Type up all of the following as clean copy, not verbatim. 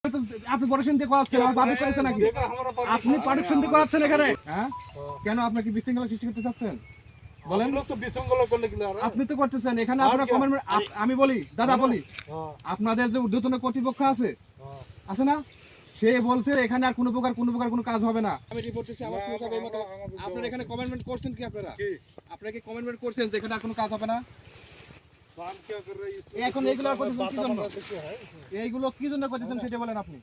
আপনি পারমিশন দিয়ে করাচ্ছেন, আমার পাবলিক করেছে নাকি? আপনি পারমিশন দিয়ে করাচ্ছেন এখানে, হ্যাঁ? কেন আপনি কি বিশৃঙ্খলা সৃষ্টি করতে চাচ্ছেন? বলেন। তো বিশৃঙ্খলা করলে কি আর আপনি তো করতেছেন এখানে। আপনারা কমেন্ট, আমি বলি দাদা বলি, আপনাদের যে ঊর্ধ্বতন কর্তৃপক্ষ আছে আছে না, সে বলছে এখানে আর কোনো প্রকার কোনো কাজ হবে না। আমি রিপোর্ট দিচ্ছি আমার সাহেব এই মতো। আপনারা এখানে কমেন্টমেন্ট করছেন কি? আপনারা কি কমেন্টমেন্ট করছেন যে এখানে আর কোনো কাজ হবে না? এখন এইগুলো করতেছেন কি জন্য? এইগুলো কি জন্য করতেছেন সেটা বলেন আপনি।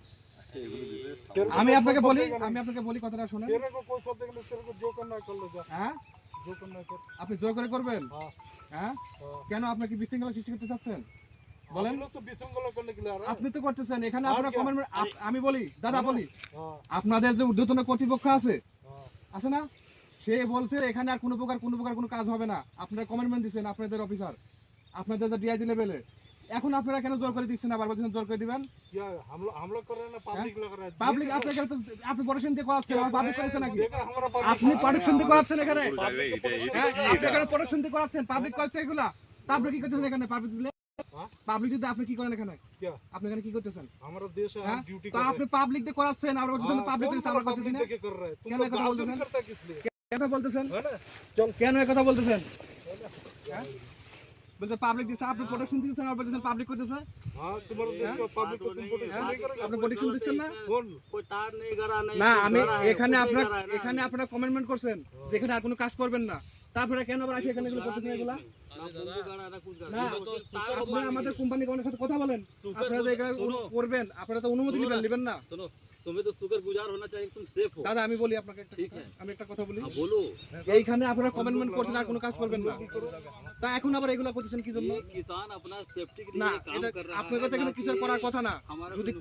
আমি আপনাকে বলি কথাটা শুনেন। হ্যাঁ, আপনি জোর করে করবেন? হ্যাঁ, কেন আপনি কি বিশৃঙ্খলা সৃষ্টি করতে চাচ্ছেন? বলেন। তো বিশৃঙ্খলা করলে কি আর আপনি তো করতেছেন এখানে। আপনারা কমেন্ট, আমি বলি দাদা বলি, আপনাদের যে ঊর্ধ্বতন কর্তৃপক্ষ আছে আছে না, সে বলছে এখানে আর কোনো প্রকার কোনো কাজ হবে না। আপনারা কমেন্টমেন্ট দিচ্ছেন আপনাদের অফিসার, আপনাদের যে ডিআইজি লেভেলে। এখন আপনারা কেন জোর করে দিচ্ছেন? আবার বলছেন জোর করে দিবেন। পাবলিক আপনাকে তো আপনি পারমিশন দিয়ে করাচ্ছেন, আমার পাবলিক করেছে নাকি? আপনি পারমিশন দিয়ে করাচ্ছেন এখানে, হ্যাঁ? আপনি এখানে পারমিশন দিয়ে করাচ্ছেন, পাবলিক করছে এগুলা। তা আপনি কি করতেছেন এখানে? পাবলিক দিলে পাবলিক যদি আপনি কি করেন এখানে? আপনি এখানে কি করতেছেন? আমার দেশে ডিউটি তো আপনি পাবলিক দিয়ে করাচ্ছেন, আর বলতেছেন পাবলিক করছে, আমরা করতেছি না। কেন এই কথা বলতেছেন? কেন বলতেছেন? কেন এই কথা বলতেছেন? হ্যাঁ, বলতে পাবলিক দিচ্ছে, আপনি প্রোটেকশন দিচ্ছেন, আর বলতেছেন পাবলিক করতেছে। আপনি প্রোটেকশন দিচ্ছেন না? না, আমি এখানে আপনারা কমেন্টমেন্ট করছেন যেখানে আর কোনো কাজ করবেন না। তারপরে কেন আবার আসি এখানে এগুলো করতেছেন এগুলা? না, আপনি আমাদের কোম্পানি কোনের সাথে কথা বলেন। আপনারা যে এখানে করবেন, আপনারা তো অনুমতি নেবেন না। तुम्हें तो शुक्रगुजार होना चाहिए, तुम सेफ हो। দাদা আমি বলি আপনাকে একটা ঠিক কথা, আছে। আমি একটা কথা বলি। हाँ, बोलो। এইখানে আপনারা কমেন্টমেন্ট করছেন আর কোনো কাজ করবেন না, তা এখন আবার এগুলা করতেছেন কি জন্য? ये किसान अपना सेफ्टी के না, लिए काम এটা कर रहा है। আপনাদের তো এখানে কিছু করার কথা না। हमारा যদি